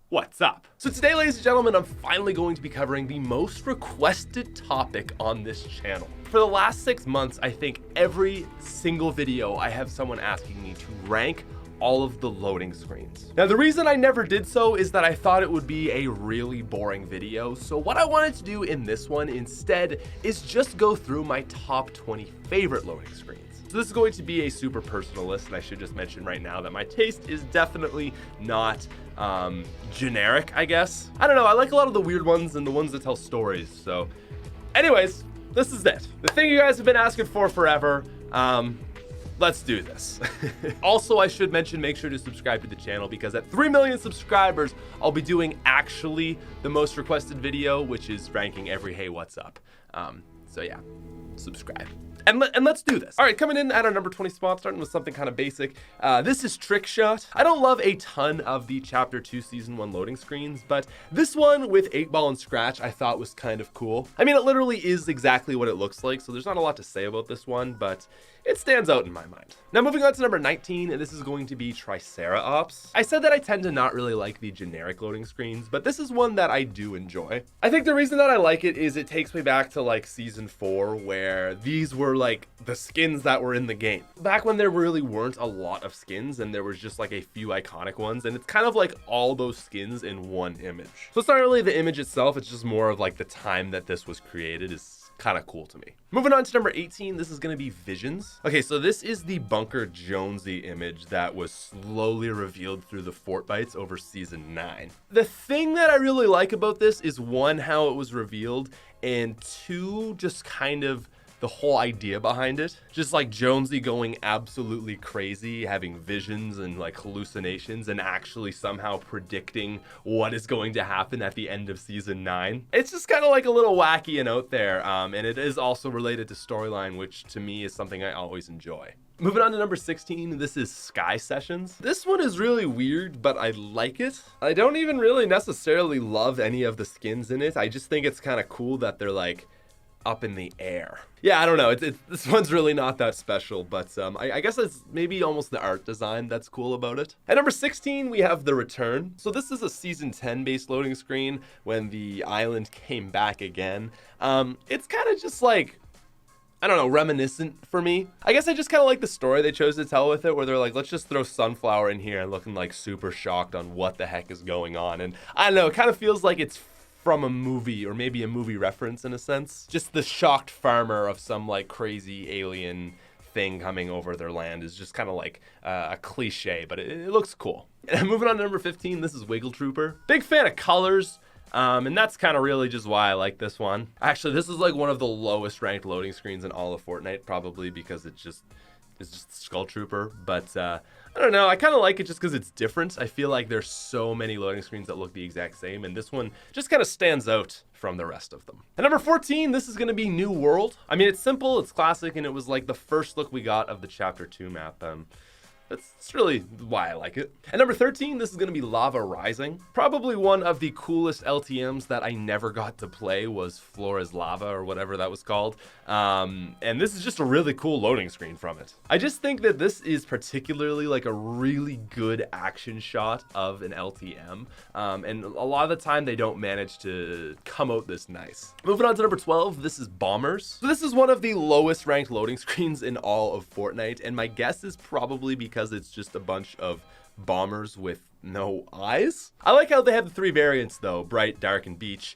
What's up? So today, ladies and gentlemen, I'm finally going to be covering the most requested topic on this channel. For the last 6 months, I think every single video I have someone asking me to rank all of the loading screens. Now, the reason I never did so is that I thought it would be a really boring video. So what I wanted to do in this one instead is just go through my top 20 favorite loading screens. So this is going to be a super personal list, and I should just mention right now that my taste is definitely not generic, I guess. I don't know, I like a lot of the weird ones and the ones that tell stories. So anyways, this is it. The thing you guys have been asking for forever. Let's do this. Also, I should mention, make sure to subscribe to the channel, because at 3 million subscribers, I'll be doing actually the most requested video, which is ranking every Hey What's Up. So yeah, subscribe. And let's do this. All right, coming in at our number 20 spot, starting with something kind of basic. This is Trickshot. I don't love a ton of the Chapter 2 Season 1 loading screens, but this one with 8-ball and Scratch I thought was kind of cool. I mean, it literally is exactly what it looks like, so there's not a lot to say about this one, but it stands out in my mind. Now, moving on to number 19, and this is going to be Tricera Ops. I said that I tend to not really like the generic loading screens, but this is one that I do enjoy. I think the reason that I like it is it takes me back to like Season 4, where these were like the skins that were in the game. Back when there really weren't a lot of skins and there was just like a few iconic ones, and it's kind of like all those skins in one image. So it's not really the image itself, it's just more of like the time that this was created is kind of cool to me. Moving on to number 18, this is going to be Visions. Okay, so this is the Bunker Jonesy image that was slowly revealed through the Fortnites over Season 9. The thing that I really like about this is, one, how it was revealed, and two, just kind of the whole idea behind it. Just like Jonesy going absolutely crazy, having visions and like hallucinations, and actually somehow predicting what is going to happen at the end of Season 9. It's just kind of like a little wacky and out there, and it is also related to storyline, which to me is something I always enjoy. Moving on to number 16, this is Skye Sessions. This one is really weird, but I like it. I don't even really necessarily love any of the skins in it. I just think it's kind of cool that they're like up in the air. Yeah, I don't know. This one's really not that special, but I guess it's maybe almost the art design that's cool about it. At number 16, we have The Return. So this is a Season 10 based loading screen when the island came back again. It's kind of just like, I don't know, reminiscent for me. I guess I just kind of like the story they chose to tell with it, where they're like, let's just throw Sunflower in here and looking like super shocked on what the heck is going on. And I don't know, it kind of feels like it's from a movie, or maybe a movie reference in a sense. Just the shocked farmer of some like crazy alien thing coming over their land is just kind of like a cliche, but it looks cool. And moving on to number 15, this is Wiggle Trooper. Big fan of colors. And that's kind of really just why I like this one. Actually, this is like one of the lowest ranked loading screens in all of Fortnite, probably because it's just Skull Trooper. But I don't know, I kind of like it just because it's different. I feel like there's so many loading screens that look the exact same, and this one just kind of stands out from the rest of them. At number 14, this is going to be New World. I mean, it's simple, it's classic, and it was like the first look we got of the Chapter 2 map. That's really why I like it. At number 13, this is going to be Lava Rising. Probably one of the coolest LTMs that I never got to play was Flora's Lava, or whatever that was called. And this is just a really cool loading screen from it. I just think that this is particularly like a really good action shot of an LTM. And a lot of the time they don't manage to come out this nice. Moving on to number 12, this is Bombers. So this is one of the lowest ranked loading screens in all of Fortnite, and my guess is probably because it's just a bunch of bombers with no eyes. I like how they have the 3 variants though, Bright, Dark, and Beach,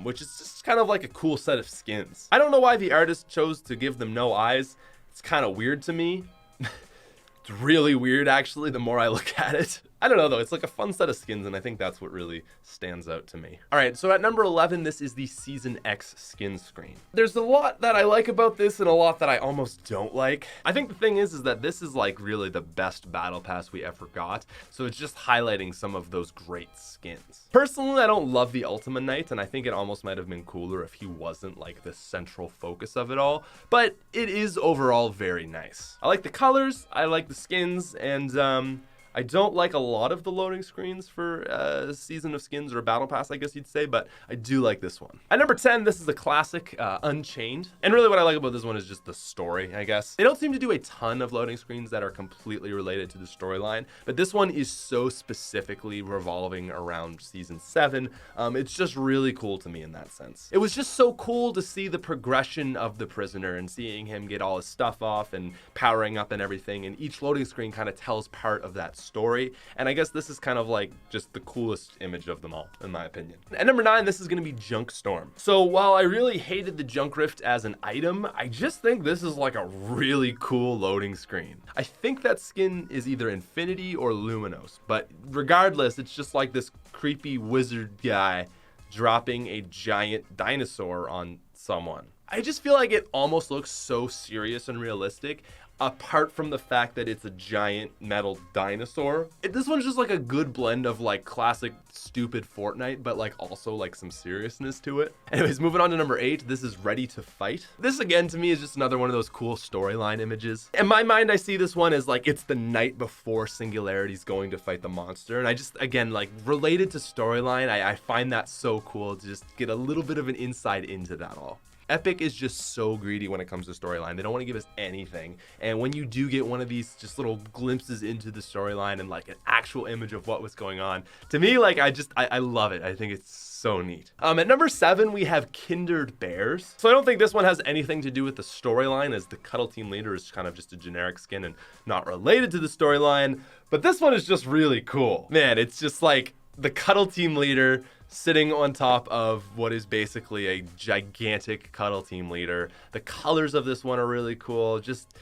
which is just kind of like a cool set of skins. I don't know why the artist chose to give them no eyes. It's kind of weird to me. It's really weird, actually, the more I look at it. I don't know, though. It's like a fun set of skins, and I think that's what really stands out to me. All right, so at number 11, this is the Season X skin screen. There's a lot that I like about this and a lot that I almost don't like. I think the thing is that this is like really the best battle pass we ever got, so it's just highlighting some of those great skins. Personally, I don't love the Ultima Knight, and I think it almost might have been cooler if he wasn't like the central focus of it all, but it is overall very nice. I like the colors, I like the skins, and I don't like a lot of the loading screens for Season of Skins or Battle Pass, I guess you'd say, but I do like this one. At number 10, this is a classic, Unchained. And really what I like about this one is just the story, I guess. They don't seem to do a ton of loading screens that are completely related to the storyline, but this one is so specifically revolving around Season 7. It's just really cool to me in that sense. It was just so cool to see the progression of the prisoner and seeing him get all his stuff off and powering up and everything, and each loading screen kind of tells part of that story, and I guess this is kind of like just the coolest image of them all, in my opinion. At number 9, this is going to be Junkstorm. So while I really hated the Junk Rift as an item, I just think this is like a really cool loading screen. I think that skin is either Infinity or Luminous, but regardless, it's just like this creepy wizard guy dropping a giant dinosaur on someone. I just feel like it almost looks so serious and realistic, apart from the fact that it's a giant metal dinosaur. This one's just like a good blend of like classic stupid Fortnite, but like also like some seriousness to it. Anyways, moving on to number 8, this is Ready to Fight. This again to me is just another one of those cool storyline images. In my mind, I see this one as like it's the night before Singularity's going to fight the monster, and I just, again, like related to storyline, I find that so cool to just get a little bit of an insight into that all. Epic is just so greedy when it comes to storyline. They don't want to give us anything. And when you do get one of these just little glimpses into the storyline and like an actual image of what was going on, to me, like I love it. I think it's so neat. At number 7, we have Kindred Bears. So I don't think this one has anything to do with the storyline, as the Cuddle Team Leader is kind of just a generic skin and not related to the storyline. But this one is just really cool. Man, it's just like the Cuddle Team Leader sitting on top of what is basically a gigantic Cuddle Team Leader. The colors of this one are really cool. Just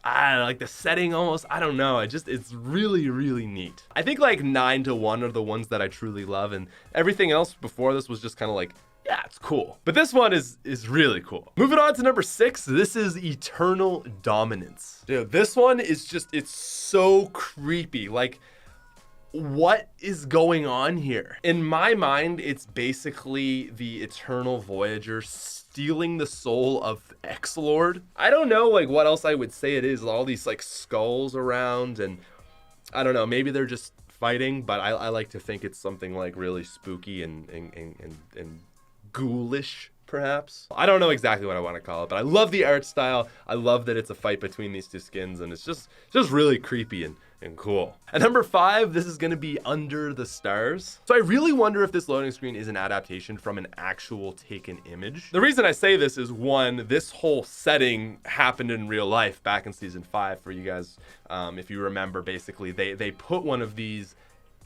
like the setting almost, I don't know. It's really, really neat. I think like 9 to 1 are the ones that I truly love, and everything else before this was just kind of like, yeah, it's cool. But this one is really cool. Moving on to number 6, this is Eternal Dominance. Dude, this one is just, it's so creepy. Like, what is going on here? In my mind, it's basically the Eternal Voyager stealing the soul of X-Lord. I don't know like what else I would say it is. All these like skulls around, and I don't know, maybe they're just fighting, but I like to think it's something like really spooky and ghoulish, perhaps. I don't know exactly what I want to call it, but I love the art style. I love that it's a fight between these two skins, and it's just really creepy and cool. At number 5, this is going to be Under the Stars. So I really wonder if this loading screen is an adaptation from an actual taken image. The reason I say this is, one, this whole setting happened in real life back in season 5 for you guys. If you remember, basically they put one of these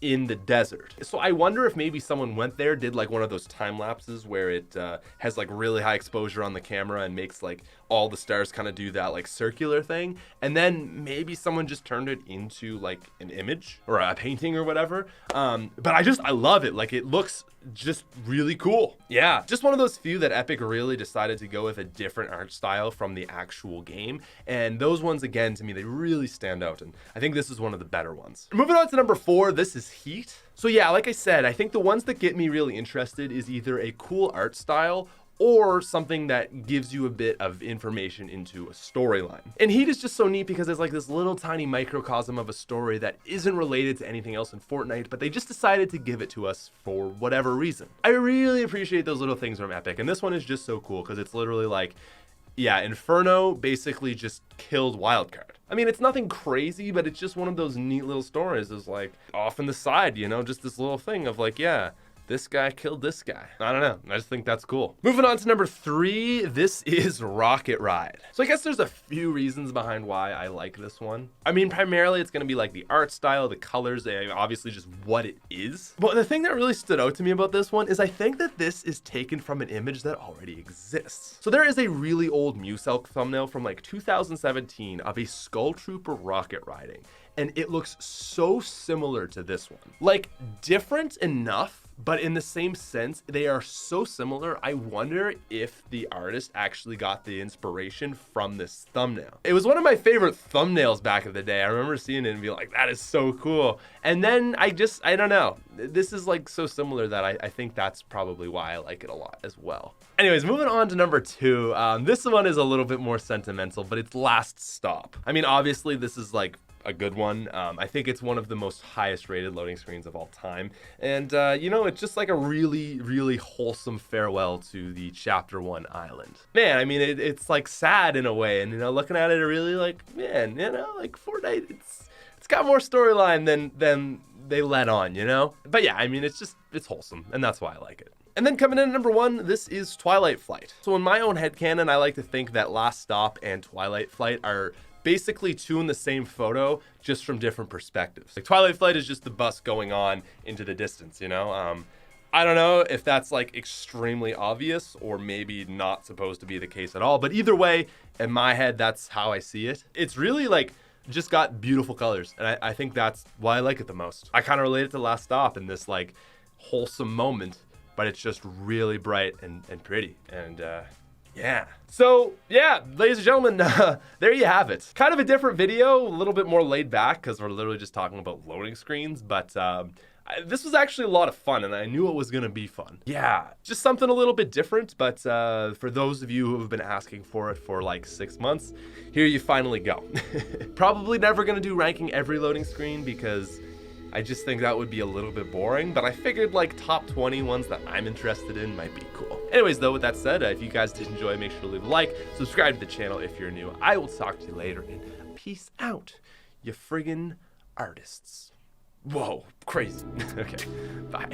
in the desert. So I wonder if maybe someone went there, did like one of those time lapses where it has like really high exposure on the camera and makes like all the stars kind of do that like circular thing, and then maybe someone just turned it into like an image or a painting or whatever. But I love it. Like, it looks just really cool. Yeah, just one of those few that Epic really decided to go with a different art style from the actual game, and those ones, again, to me, they really stand out, and I think this is one of the better ones. Moving on to number 4, this is Heat. So yeah, like I said, I think the ones that get me really interested is either a cool art style or something that gives you a bit of information into a storyline. And Heat is just so neat because it's like this little tiny microcosm of a story that isn't related to anything else in Fortnite, but they just decided to give it to us for whatever reason. I really appreciate those little things from Epic, and this one is just so cool because it's literally like, yeah, Inferno basically just killed Wildcard. I mean, it's nothing crazy, but it's just one of those neat little stories. It's like off in the side, you know, just this little thing of like, yeah, this guy killed this guy. I don't know. I just think that's cool. Moving on to number 3, this is Rocket Ride. So I guess there's a few reasons behind why I like this one. I mean, primarily it's gonna be like the art style, the colors, obviously just what it is. But the thing that really stood out to me about this one is I think that this is taken from an image that already exists. So there is a really old Muselk thumbnail from like 2017 of a Skull Trooper rocket riding, and it looks so similar to this one. Like, different enough, but in the same sense, they are so similar. I wonder if the artist actually got the inspiration from this thumbnail. It was one of my favorite thumbnails back in the day. I remember seeing it and being like, that is so cool. And then I don't know. This is like so similar that I think that's probably why I like it a lot as well. Anyways, moving on to number 2. This one is a little bit more sentimental, but it's Last Stop. I mean, obviously this is like a good one. I think it's one of the most highest rated loading screens of all time. And, you know, it's just like a really, really wholesome farewell to the Chapter 1 island. Man, I mean, it's like sad in a way. And, you know, looking at it, really like, man, you know, like Fortnite, it's got more storyline than they let on, you know? But yeah, I mean, it's wholesome, and that's why I like it. And then coming in at number 1, this is Twilight Flight. So in my own headcanon, I like to think that Last Stop and Twilight Flight are basically two in the same photo, just from different perspectives. Like Twilight Flight is just the bus going on into the distance, you know? I don't know if that's like extremely obvious or maybe not supposed to be the case at all, but either way, in my head, that's how I see it. It's really like, just got beautiful colors, and I think that's why I like it the most. I kind of relate it to Last Stop in this like wholesome moment, but it's just really bright and pretty, and yeah. So yeah, ladies and gentlemen, there you have it. Kind of a different video, a little bit more laid back because we're literally just talking about loading screens, but this was actually a lot of fun, and I knew it was gonna be fun. Yeah, just something a little bit different, but for those of you who have been asking for it for like 6 months, here you finally go. Probably never gonna do ranking every loading screen because I just think that would be a little bit boring, but I figured like top 20 ones that I'm interested in might be cool. Anyways, though, with that said, if you guys did enjoy, make sure to leave a like, subscribe to the channel if you're new. I will talk to you later, and peace out, you friggin' artists. Whoa, crazy. Okay, bye.